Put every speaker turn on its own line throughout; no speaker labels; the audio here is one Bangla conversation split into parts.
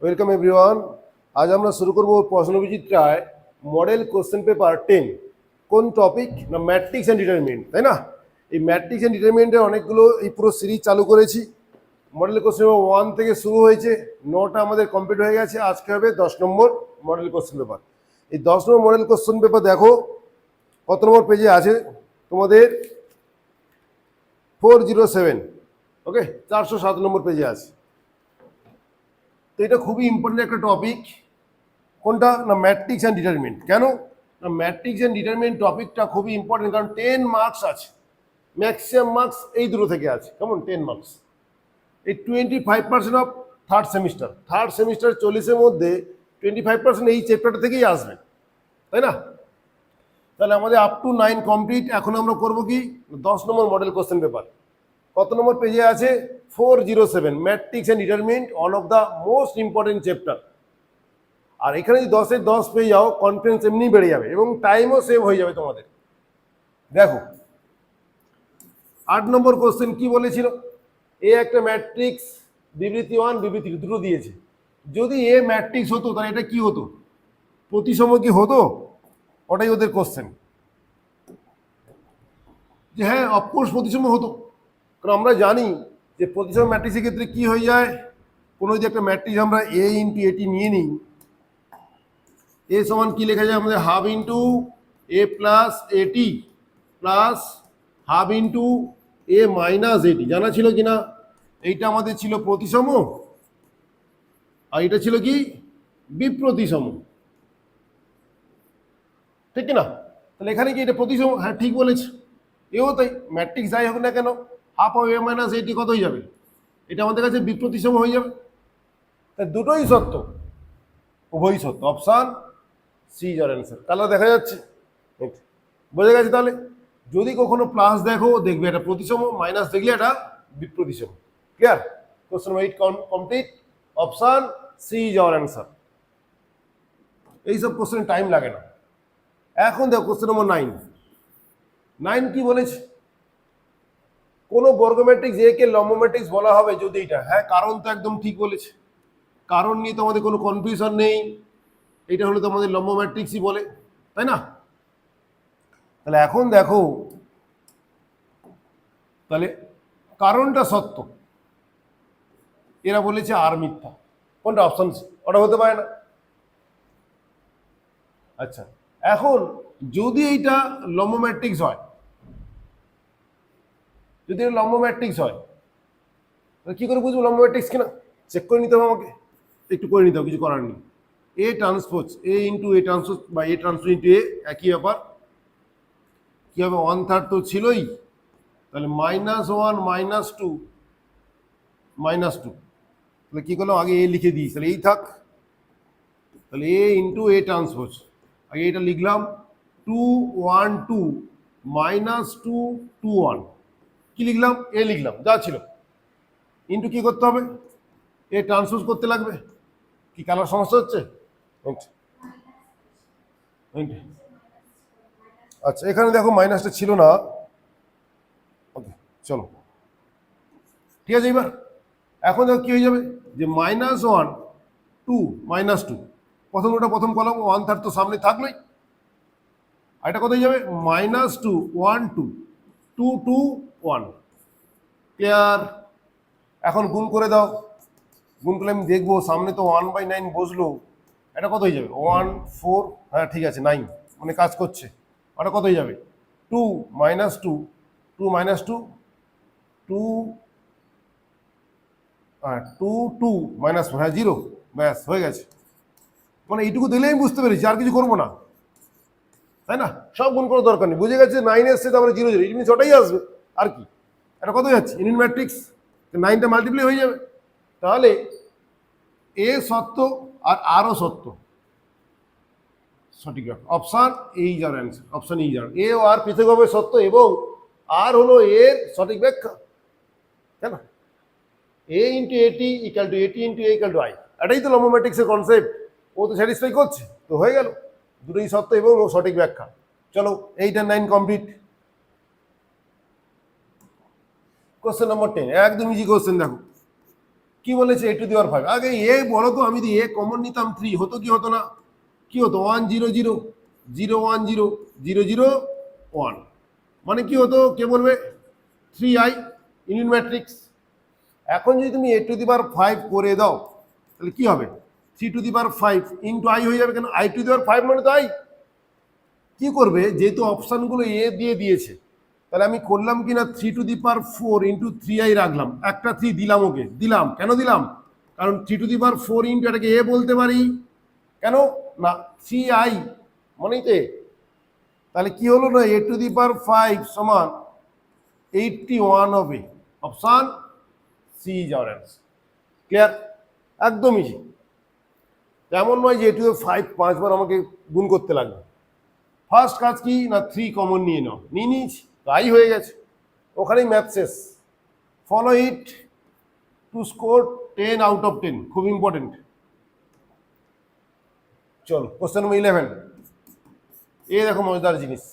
Welcome everyone. আজ আমরা শুরু করব প্রশ্নবিচিত্রায় মডেল কোশ্চেন পেপার 10। কোন টপিক না ম্যাট্রিক্স অ্যান্ড ডিটারমিনেন্ট, তাই না? এই ম্যাট্রিক্স অ্যান্ড ডিটারমিনেন্টের অনেকগুলো এই পুরো সিরিজ চালু করেছি। মডেল কোশ্চেন পেপার 1 থেকে শুরু হয়েছে, 9টা আমাদের কমপ্লিট হয়ে গেছে। আজকে হবে 10 নম্বর মডেল কোশ্চেন পেপার। এই 10 নম্বর মডেল কোশ্চেন পেপার দেখো কত নম্বর পেজে আছে তোমাদের, 407। ওকে, 407 নম্বর পেজে আছে। তো এটা খুবই ইম্পর্টেন্ট একটা টপিক। কোনটা না ম্যাট্রিক্স অ্যান্ড ডিটারমিনেন্ট। কেন না ম্যাট্রিক্স অ্যান্ড ডিটারমিনেন্ট টপিকটা খুবই ইম্পর্টেন্ট, কারণ 10 মার্কস আছে, ম্যাক্সিমাম মার্কস এই দুটো থেকে আছে। কেমন 10 মার্কস, এই 25% অফ থার্ড সেমিস্টার 40-এর মধ্যে 25% এই চ্যাপ্টারটা থেকেই আসবে, তাই না? তাহলে আমাদের আপ টু 9 কমপ্লিট। এখন আমরা করবো কি 10 নম্বর মডেল কোশ্চেন পেপার। কত নম্বর পেজে আছে? 407, matrix and determinant, one of the most important chapter. আর এখানে যদি 10-এর 10 পেয়ে যাও, কনফিডেন্স এমনি বেড়ে যাবে এবং টাইমও সেভ হয়ে যাবে তোমাদের। দেখো 8 নম্বর কোশ্চেন কি বলেছিল, এ একটা ম্যাট্রিক্স, বিবৃতি 1 বিবৃতি 2 দুটো দিয়েছে। যদি এ ম্যাট্রিক্স হতো তাহলে এটা কি হতো? প্রতিসম কি হতো? ওটাই ওদের কোশ্চেন, যে হ্যাঁ অফকোর্স প্রতিসম হতো। কারণ আমরা জানি যে প্রতিসম ম্যাট্রিক্সের ক্ষেত্রে কি হয়ে যায়, কোনো যদি একটা ম্যাট্রিক্স আমরা এ ইন্টু এটি নিয়ে নিই, এ সমান কি লেখা যায় আমাদের? হাফ ইন্টু এ প্লাস এটি প্লাস হাফ ইন্টু এ মাইনাস এটি। জানা ছিল কিনা? এইটা আমাদের ছিল প্রতিসম, আর এটা ছিল কি বিপ্রতিসম, ঠিক কিনা? তাহলে এখানে কি এটা প্রতিসম? হ্যাঁ ঠিক বলেছে, এও তাই। ম্যাট্রিক্স যাই হোক না কেন, হাফ অফ এ মাইনাস এটি কত হয়ে যাবে? এটা আমাদের কাছে বিপ্রতিসম হয়ে যাবে। তাই দুটোই সত্য, উভয়ই সত্য। Option C is our answer. Colour দেখা যাচ্ছে, বোঝা গেছে? তাহলে যদি কখনো প্লাস দেখো, দেখবে এটা প্রতিসম, মাইনাস দেখলে এটা বিপ্রতিসম। Clear? Question 8 complete. Option C is our answer. এইসব কোশ্চেন টাইম লাগে না। এখন দেখো কোশ্চেন নম্বর 9 কি বলেছে? কোন বর্গ ম্যাট্রিক্স এ কে লম্ব ম্যাট্রিক্স বলা হবে যদি এটা, হ্যাঁ কারণ তো একদম ঠিক বলেছে, কারণ নিয়ে তো আমাদের কোনো কনফিউশন নেই। এটা হলো তো আমাদের লম্ব ম্যাট্রিক্সই বলে, তাই না? তাহলে এখন দেখো, তাহলে কারণটা সত্য, এরা বলেছে আর মিথ্যা। কোনটা? অপশন সি, ওটা হতে পারে না। আচ্ছা, এখন যদি এইটা লম্ব ম্যাট্রিক্স হয়, যদি এটা লম্ব ম্যাট্রিক্স হয়, কি করে বুঝবো লম্ব ম্যাট্রিক্স কিনা? চেক করে নিতে হবে আমাকে, একটু করে নিতে হবে, কিছু করার নেই। এ ট্রান্সপোজ এ ইন্টু এ ট্রান্সপোজ বা এ ট্রান্সপোজ ইন্টু এ একই ব্যাপার। কি হবে? 1/3 তো ছিলই, তাহলে -1 -2 -2। তাহলে কি করলাম? আগে এ লিখে দিই, তাহলে এই থাক। তাহলে এ ইন্টু এ ট্রান্সপোজ, আগে এটা লিখলাম 2 1 2 -2 2 1। কি লিখলাম? এ লিখলাম, যা ছিল। ইন্টু কি করতে হবে? এ ট্রান্সপোজ করতে লাগবে। কি কালার সমস্যা হচ্ছে? আচ্ছা, এখানে দেখো মাইনাসটা ছিল না। ওকে, চলো ঠিক আছে। এবার এখন দেখো কি হয়ে যাবে, যে -1 2 -2, প্রথম কলাম 1/3 তো সামনে থাকলোই। আর এটা কোথায় যাবে? -2 1 2 2 2 1। ক্লিয়ার? এখন গুণ করে দাও। গুণ করলে আমি দেখবো সামনে তো 1/9 বসলো, এটা কত হয়ে যাবে? 1 4, হ্যাঁ ঠিক আছে 9, মানে কাজ করছে। ওটা কত হয়ে যাবে? 2 -2 2 -2 2 2 2 -4, হ্যাঁ 0। ব্যাস হয়ে গেছে। মানে এইটুকু দিলেই আমি বুঝতে পেরেছি, আর কিছু করবো না, তাই না? সব গুণ করার দরকার নেই, বুঝে গেছে 9 এসছে, তারপরে 0 0, ইট মিনস ওটাই আসবে। আর কি? এটা কত যাচ্ছে? ইউনিট ম্যাট্রিক্স, 9টা মাল্টিপ্লাই হয়ে যাবে। তাহলে এ সত্য আর আরও সত্য, সঠিক ব্যাপার। অপশান এই যার অ্যান্সার, অপশান এই যার। এ ও আর পৃথকভাবে সত্য এবং আর হলো এর সঠিক ব্যাখ্যা, তাই না? এ ইন্টু এটি ইকাল টু এটি into A equal two I, এটাই তো লম্ব ম্যাট্রিক্সের কনসেপ্ট। ও তো স্যাটিসফাই করছে, তো হয়ে গেল, দুটোই সত্য এবং ও সঠিক ব্যাখ্যা। চলো 8 আর 9 কমপ্লিট। কোশ্চেন নম্বর 10, একদম ইজি কোশ্চেন। দেখো কি বলেছে a টু দি পাওয়ার 5, আগে এ বলো তো, আমি যদি এ কমন নিতাম 3 হতো কি হতো না, কি হতো 1 0 0 0 1 0 0 0 1, মানে কি হতো কে বলবে 3i ইউনিট ম্যাট্রিক্স। এখন যদি তুমি a টু দি পাওয়ার 5 করে দাও তাহলে কি হবে 3 two the power 5 into i হয়ে যাবে, কেন i টু দি পাওয়ার 5 মানে তো i। কি করবে, যেহেতু অপশনগুলো এ দিয়ে দিয়েছে তাহলে আমি করলাম কি না 3 two the power 4 into 3i রাখলাম, একটা 3 দিলাম, ওকে দিলাম, কেন দিলাম, কারণ 3 টু দি পাওয়ার 4 ইন্টু এটাকে এ বলতে পারি, কেন না 3i মানেই তো a। তাহলে কি হলো না a টু দি পাওয়ার 5 সমান 81 হবে, option C is our answer. Clear, একদম ইজি। তেমন নয় যে a টু দি 5 5বার আমাকে গুণ করতে লাগবে। ফার্স্ট কাজ কি না 3 কমন নিয়ে নাও, নিয়ে নিয়েছি, তাই হয়ে গেছে, ওখানেই ম্যাথ শেষ। Follow it to score 10 out of 10, খুব ইম্পর্টেন্ট। চলো কোশ্চেন নম্বর 11, এ দেখো মজাদার জিনিস।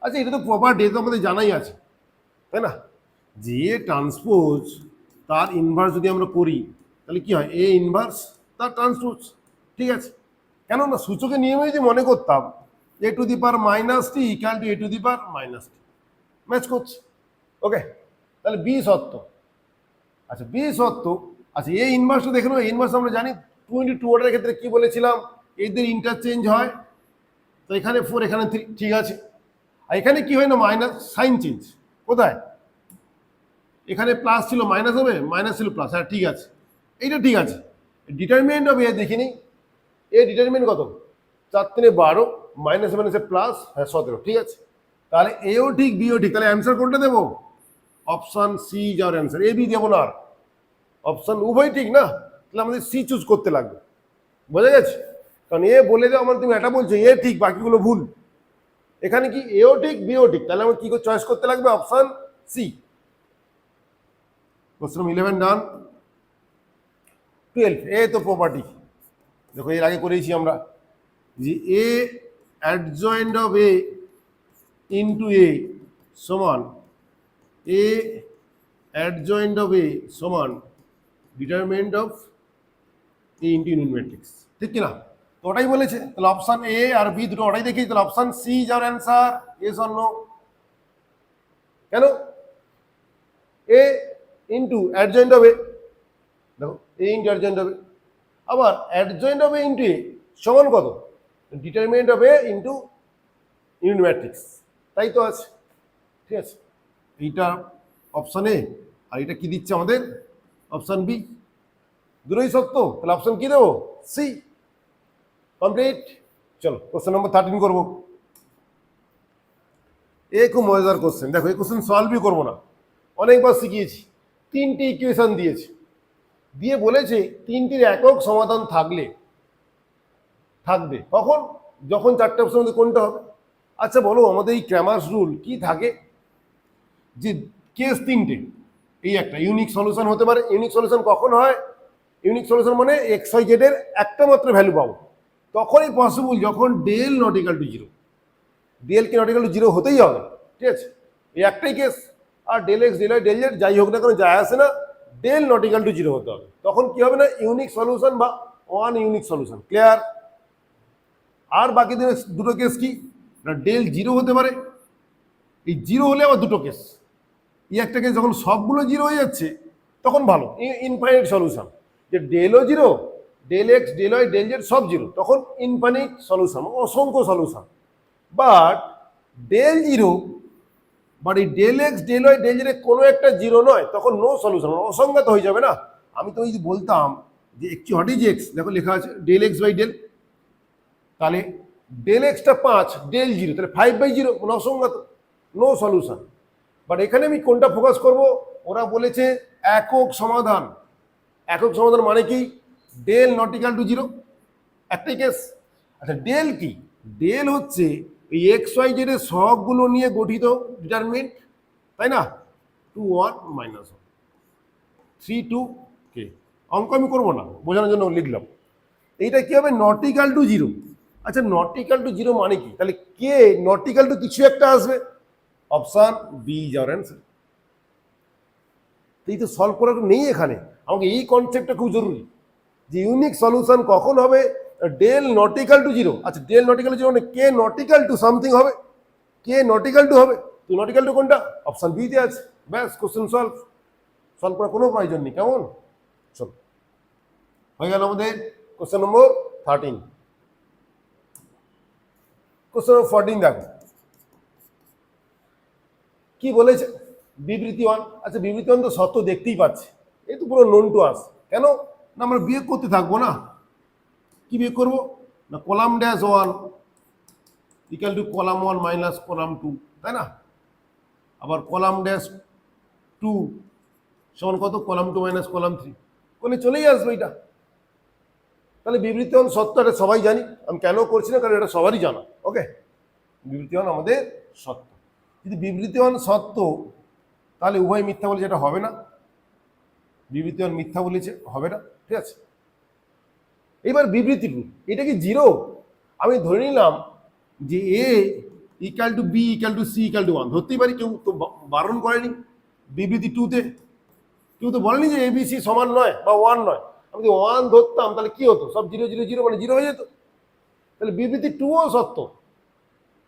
আচ্ছা এটা তো প্রপার ডে তো আমাদের জানাই আছে, তাই না, যে ট্রান্সপোজ তার ইনভার্স যদি আমরা করি তাহলে কি হয়, এ ইনভার্স তার ট্রান্সপোজ, ঠিক আছে। কেন না সূচকের নিয়মে যদি মনে করতাম A to the power minus T equal to A to the power minus T, match করছে, ওকে। তাহলে বি সত্য, আচ্ছা বি সত্য। আচ্ছা এই ইনভার্সটা দেখে নেবো, ইনভার্স আমরা জানি 2 × 2 অর্ডারের ক্ষেত্রে কি বলেছিলাম, এদের ইন্টারচেঞ্জ হয়, তো এখানে 4 এখানে 3, ঠিক আছে। আর এখানে কি হয় না মাইনাস সাইন চেঞ্জ, কোথায়, এখানে প্লাস ছিল মাইনাস হবে, মাইনাস ছিল প্লাস, হ্যাঁ ঠিক আছে, এইটা ঠিক আছে। ডিটারমিনেন্ট হবে এ দেখিনি, এ ডিটারমিনেন্ট কত 4 3 12, মাইনাসে মাইনাসে প্লাস, হ্যাঁ 17, ঠিক আছে। তাহলে এও ঠিক বিও ঠিক, তাহলে অ্যান্সার কোনটা দেবো, option C is our answer, A B দেবো না আর, অপশন উভয় ঠিক না, তাহলে আমাদের সি চুজ করতে লাগবে, বোঝা গেছে। কারণ এ বলে দাও আমার, তুমি এটা বলছো এ ঠিক বাকিগুলো ভুল, এখানে কি এও ঠিক বিও ঠিক, তাহলে আমার কি করে চয়েস করতে লাগবে, অপশন সি। Question 11 done. 12 এ তো প্রপার্টি, দেখো এর আগে করেছি আমরা, যে A adjoint of A into A সমান এ অ্যাডজয়েন্ট অফ এ সমান determinant of A into unit matrix, ঠিক কিনা, তো ওটাই বলেছে। তাহলে অপশন এ আর বি দুটো ওটাই দেখি, তাহলে option C is our answer, yes or no. কেন A into adjoint of A, দেখো A into adjoint of A, আবার adjoint of A into A সমান কত, determinant of A into unit matrix, তাই তো আছে, ঠিক আছে। এইটা অপশন এ, আর এটা কি দিচ্ছে আমাদের অপশন বি, দুটোই সত্য, তাহলে অপশন কি দেবো, সি। কমপ্লিট। চলো কোশ্চেন নম্বর 13 করবো। এ খুব মজাদার কোশ্চেন, দেখো এই কোশ্চেন সলভই করবো না, অনেকবার শিখিয়েছি। 3টি ইকুয়েশন দিয়েছে, দিয়ে বলেছে 3টির একক সমাধান থাকবে কখন, যখন 4টে অপশনের মধ্যে কোনটা হবে। আচ্ছা বলো আমাদের এই ক্র্যামার্স রুল কি থাকে, যে কেস 3টে, এই একটা ইউনিক সলিউশন হতে পারে। ইউনিক সলিউশন কখন হয়, ইউনিক সলিউশন মানে এক্স ওয়াই জেড এর একটা মাত্র ভ্যালু পাবো, তখনই পসিবল যখন del not equal to 0, del কি নট ইকুয়াল টু 0 হতেই হবে, ঠিক আছে, এই একটাই কেস। আর del x del Y del Z যাই হোক না কেন যায় আসে না, ডেল নট ইকুয়াল টু 0 হতে হবে, তখন কি হবে না ইউনিক সলিউশন বা ওয়ান ইউনিক সলিউশন, ক্লিয়ার। আর বাকি দুটো কেস কি না, ডেল 0 হতে পারে, এই 0 হলে আবার দুটো কেস, এই একটা কেস যখন সবগুলো 0 হয়ে যাচ্ছে তখন ভালো ইনফাইনাইট সলিউশন, যে ডেলও 0, del x del Y del z সব 0, তখন ইনফাইনাইট সলিউশন, অসংখ্য সলিউশন। বাট ডেল 0 বাট এই del x del Y del z কোনো একটা 0 নয়, তখন নো সলিউশন, অসংজ্ঞাত হয়ে যাবে না। আমি তো যদি বলতাম যে একটি হোয়াট ইজ এক্স, দেখো লেখা আছে ডেল এক্স বাই ডেল, তাহলে ডেল এক্সটা 5, ডেল 0, তাহলে 5/0, মানে অসংজ্ঞাত, নো সলিউশন। বাট এখানে আমি কোনটা ফোকাস করব, ওরা বলেছে একক সমাধান। একক সমাধান মানে কি, ডেল নট ইকুয়াল টু 0, একটাই কেস। আচ্ছা ডেল কি, ডেল হচ্ছে এই এক্স ওয়াই জেড এর সবগুলো নিয়ে গঠিত ডিটারমিনেন্ট, তাই না, 2 1 -1 3 2 কে, অঙ্ক আমি করবো না, বোঝানোর জন্য লিখলাম। এইটা কি হবে, নট ইকুয়াল টু 0। আচ্ছা নট ইকুয়াল টু 0 মানে কি, তাহলে কে নট ইকুয়াল টু কিছু একটা আসবে, option B is our answer. এই তো সলভ করার নেই এখানে, আমাকে এই কনসেপ্টটা খুব জরুরি যে ইউনিক সলিউশন কখন হবে, del not equal to zero. আচ্ছা del not equal to zero মানে K not equal to something হবে, কে নট ইকাল টু হবে, তো নট ইকাল টু কোনটা, অপশন বি তে আছে, ব্যাস কোশ্চেন সলভ, সলভ করার কোনো প্রয়োজন নেই। কেমন, চল হয়ে গেল আমাদের কোশ্চেন নম্বর 13। কোশ্চেন নম্বর 14 দেখো কি বলেছে, বিবৃতি 1। আচ্ছা বিবৃতি 1 তো সত্য দেখতেই পাচ্ছে, এই তো পুরো নোন টু আস। কেন না আমরা বিয়োগ করতে থাকবো না, কি বিয়োগ করবো না column dash 1 equal two column 1 minus column 2, তাই না, আবার কলাম ড্যাশ 2 সমান কত কলাম 2 মাইনাস কলাম 3, কোনে চলেই আসবে এটা। তাহলে বিবৃতি 1 সত্য, এটা সবাই জানি, আমি কেন করছি না কারণ এটা সবারই জানা। ওকে, বিবৃতি 1 আমাদের সত্য। যদি বিবৃতি 1 সত্য তাহলে উভয় মিথ্যা বলে যেটা হবে না, বিবৃতি 1 মিথ্যা বলেছে, হবে না, ঠিক আছে। এবার বিবৃতি 2, এটা কি জিরো, আমি ধরে নিলাম যে A equal to B equal to C equal to 1, ধরতেই পারি, কেউ তো বারণ করেনি বিবৃতি 2তে, কেউ তো বলেনি যে এবিসি সমান নয় বা 1 নয়। আমি যদি 1 ধরতাম তাহলে কি হতো, সব 0 0 0 মানে 0 হয়ে যেত। তাহলে বিবৃতি 2ও সত্য,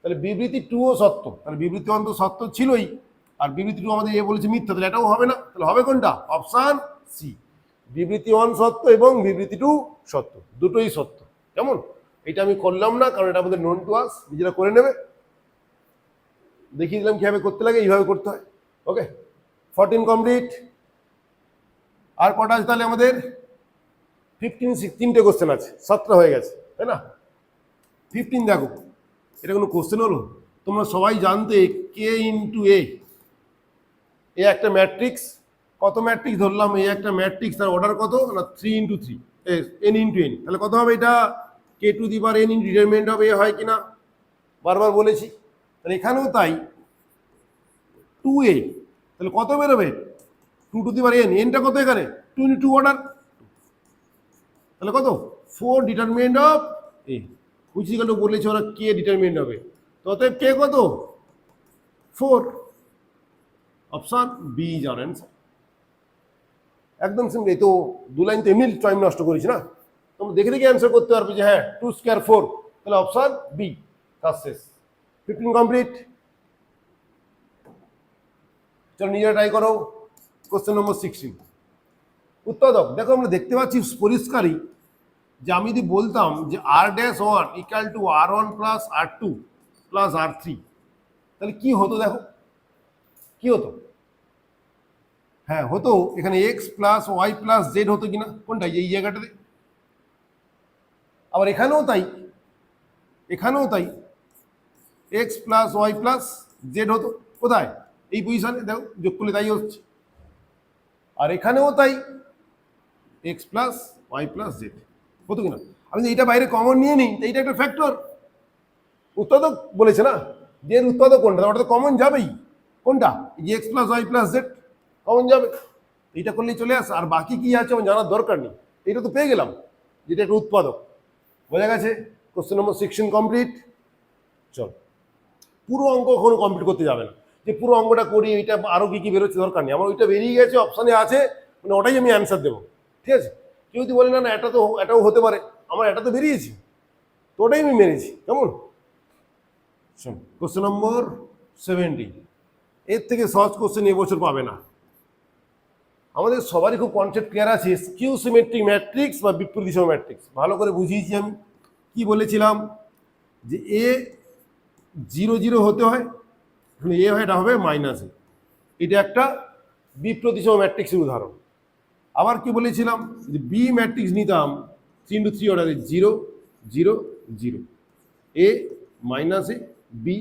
তাহলে বিবৃতি 2ও সত্য, তাহলে বিবৃতি 1 তো সত্য ছিলই, আর বিবৃতি 2 আমাদের এ বলেছে মিথ্যা, তাহলে এটাও হবে না, তাহলে হবে কোনটা, অপশন সি, বিবৃতি 1 সত্য এবং বিবৃতি 2 সত্য, দুটোই সত্য। কেমন, এটা আমি করলাম না কারণ এটা আমাদের নোন টু আস, নিজেরা করে নেবে, দেখিয়ে দিলাম কিভাবে করতে লাগে, এইভাবে করতে হয়। ওকে 14 কমপ্লিট। আর কটা আছে তাহলে আমাদের 15 16টে কোশ্চেন আছে, 17 হয়ে গেছে, তাই না। 15 দেখো, এটা কোনো কোশ্চেন হলো, তোমরা সবাই জানতে কে ইন্টু এ একটা ম্যাট্রিক্স, কত ম্যাট্রিক্স ধরলাম, এই একটা ম্যাট্রিক্স, তার অর্ডার কত না 3 ইন্টু 3 n ইন্টু n, তাহলে কত হবে এটা K to the power n into determinant of A হয় কিনা, বারবার বলেছি। তাহলে এখানেও তাই 2a, তাহলে কত বেরোবে 2 টু দি পাওয়ার n, nটা কত এখানে 2 ইন্টু 2 অর্ডার, তাহলে কত 4 ডিটারমিনেন্ট অফ এ, বুঝি গেল, বলেছে ওরা কে ডিটারমিনেন্ট হবে, তো অতএব কে কত 4, option B is our answer. একদম সিম্পল, এই তো 2 লাইন তো এমনি টাইম নষ্ট করেছি না, তোমরা দেখে দেখে অ্যান্সার করতে পারবে যে হ্যাঁ 2 স্কয়ার 4, তাহলে অপশন বি, কাজ শেষ। 15 কমপ্লিট। চলো নিজেরা ট্রাই করো। কোশ্চেন নম্বর 16, উৎপাদক। দেখো আমরা দেখতে পাচ্ছি পরিষ্কারই যে আমি যদি বলতাম যে R dash 1 equal to r1 plus r2 plus r3, তাহলে কি হতো, দেখো কি হতো, হ্যাঁ হতো এখানে x plus y plus z হতো কিনা, কোনটা এই জায়গাটাতে, আবার এখানেও তাই, এখানেও তাই x plus y plus z হতো, কোথায় এই পজিশনে, দেখো যোগ করলে তাই হচ্ছে, আর এখানেও তাই x plus y plus z হতো কিনা। আমি এইটা বাইরে কমন নিয়ে নিই, এইটা একটা ফ্যাক্টর, উৎপাদক বলেছে না, যে উৎপাদক কোনটা, ওটা তো কমন যাবেই, কোনটা যে x plus y plus z common যাবে, এইটা করলেই চলে আসে, আর বাকি কি আছে আমার জানার দরকার নেই, এইটা তো পেয়ে গেলাম যেটা একটা উৎপাদক, বোঝা গেছে। Question number 16 complete. চল পুরো অঙ্ক কখনো কমপ্লিট করতে যাবে না, যে পুরো অঙ্কটা করি এইটা আরো কি কি বেরোচ্ছে দরকার নেই, আমার ওইটা বেরিয়ে গেছে অপশানে আছে, মানে ওটাই আমি অ্যান্সার দেবো, ঠিক আছে। কেউ যদি বলে না না এটা তো এটাও হতে পারে, আমার এটা তো বেরিয়েছি, তো ওটাই আমি মেরেছি। কেমন, কোশ্চেন নম্বর 17, এর থেকে সহজ কোশ্চেন এবছর পাবে না। আমাদের সবারই খুব কনসেপ্ট ক্লিয়ার আছে, স্কিউ সিমেট্রিক ম্যাট্রিক্স বা বিপ্রতিসম ম্যাট্রিক্স, ভালো করে বুঝিয়েছি আমি। কি বলেছিলাম যে এ 0 0 হতে হয়, এ হয় এটা হবে মাইনাস এ, এটা একটা বিপ্রতিসম ম্যাট্রিক্সের উদাহরণ। আবার কি বলেছিলাম যে বি ম্যাট্রিক্স নিতাম 3 ইন্টু 3 অর্ডারে 0 0 0, A minus A, B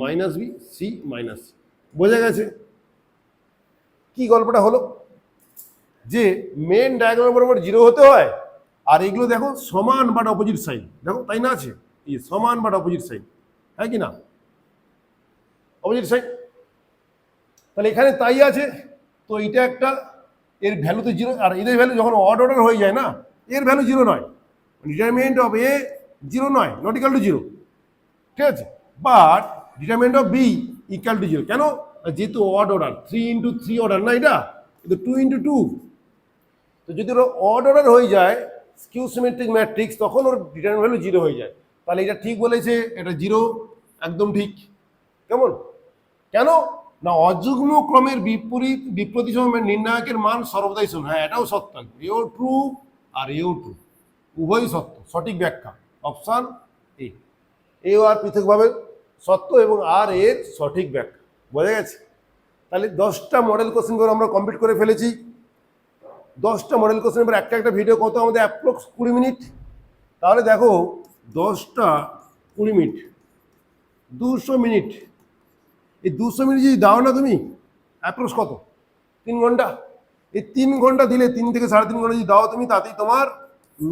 minus B, C minus C, বোঝা গেছে কি গল্পটা হলো, যে মেন ডায়াগ্রাম বরাবর 0 হতে হয়, আর এগুলো দেখো সমান বাট অপোজিট সাইড, দেখো তাই না আছে, এই সমান বাট অপোজিট সাইড, হ্যাঁ কি না, অপোজিট সাইড, তাহলে এখানে তাই আছে, তো এটা একটা, এর ভ্যালু তো 0, আর এদের ভ্যালু যখন অড অর্ডার হয়ে যায় না, এর ভ্যালু 0 নয়, ডিটারমিনেন্ট অফ এ 0 নয়, নট ইকাল টু 0, ঠিক আছে, but determinant of B equal to 0, কেন, যেহেতু অড অর্ডার 3 ইন্টু 3 অর্ডার না, এটা 2 ইন্টু 2, তো তো যদি ওর অড অর্ডার হয়ে যায় স্কিউ সিমেট্রিক ম্যাট্রিক্স, তখন ওর ডিটারমিনেন্ট ভ্যালু 0 হয়ে যায়। তাহলে এটা ঠিক বলেছে, এটা 0 একদম ঠিক। কেমন? কেন না অযুগ্ম ক্রমের বিপ্রতিসম নির্ণায়কের মান সর্বদাই শূন্য। হ্যাঁ, এটাও সত্য, এও ট্রু আর এও ট্রু, উভয়ই সত্য, সঠিক ব্যাখ্যা অপশান এ। এও আর পৃথকভাবে সত্য এবং আর এর সঠিক ব্যাখ্যা। বোঝা গেছে? তাহলে 10টা মডেল কোশ্চেন করে আমরা কমপ্লিট করে ফেলেছি। 10টা মডেল কোশ্চেন, এবার একটা একটা ভিডিও কত আমাদের অ্যাপ্রক্স 20 মিনিট। তাহলে দেখো 10টা 20 মিনিট, 200 মিনিট। এই 200 মিনিট যদি দাও না তুমি, অ্যাপ্রক্স কত? 3 ঘন্টা। এই 3 ঘন্টা দিলে, 3 থেকে 3.5 ঘন্টা যদি দাও তুমি, তাতেই তোমার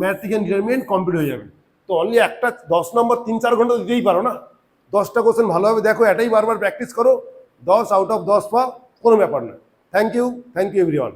ম্যাট্রিক অ্যান্ড ডিটারমিনেন্ট কমপ্লিট হয়ে যাবে। তো অনলি একটা 10 নম্বর 3-4 ঘন্টা দিতেই পারো না। 10টা কোশ্চেন ভালোভাবে দেখো, এটাই বারবার প্র্যাকটিস করো, 10 আউট অফ 10 পাও, কোনো ব্যাপার না। Thank you everyone.